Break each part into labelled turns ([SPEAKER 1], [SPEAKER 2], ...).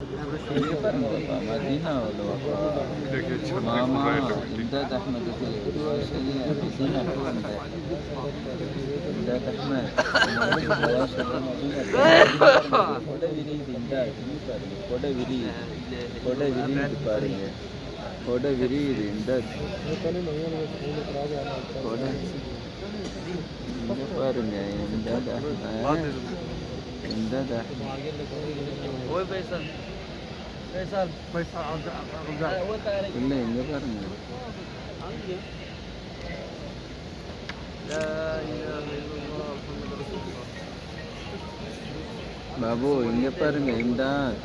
[SPEAKER 1] مدينة ولا وفاء؟ ماما إمداد أحمد في الواشرية مدينة كوندا إمداد أحمد கொடை விரியுது இம்தாத் கொடை விரியுது கொடை விரியுது பாருங்க கொடை விரியுது இம்தாத் கொடை இங்கே பாருங்க இம்தாத் அஹ்மத் இம்தாத் அஹ்மத் இல்லை இங்கே பாருங்க பாபு இங்கே பாருங்க Imdad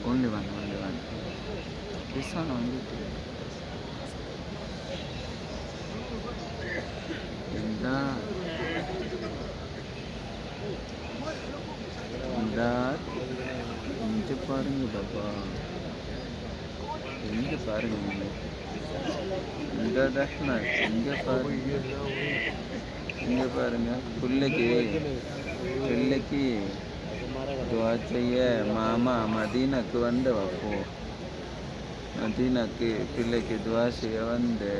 [SPEAKER 1] only one this one only Imdad இங்கே பாருங்க பாப்பா இங்கே பாருங்க இம்தாத் அஹ்மத் இங்கே பாருங்க பிள்ளைக்கு துவா செய்ய மாமா மதீனாக்கு வந்து வப்போ மதீனாக்கு பிள்ளைக்கு துவா செய்ய வந்து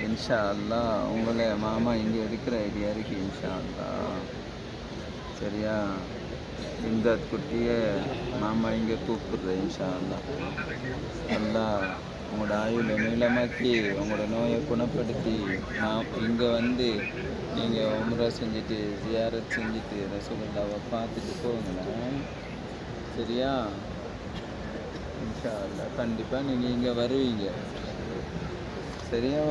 [SPEAKER 1] இன்ஷா அல்லாஹ் உங்களை மாமா இங்கே இருக்கிற ஐடியா இருக்கு இன்ஷா அல்லாஹ் சரியா இம்தாத் குட்டியை மாமா இங்கே கூப்பிடுறேன் இன்ஷா அல்லாஹ் அல்லாஹ் உங்களோட ஆயுளை நீளமாக்கி உங்களோட நோயை குணப்படுத்தி இங்கே வந்து நீங்கள் உம்ரா செஞ்சுட்டு ஜியாரத் செஞ்சுட்டு ரசூலுல்லாவை பார்த்துட்டு போங்களேன் சரியா இன்ஷா அல்லாஹ் கண்டிப்பாக நீங்கள் இங்கே வருவீங்க சரியா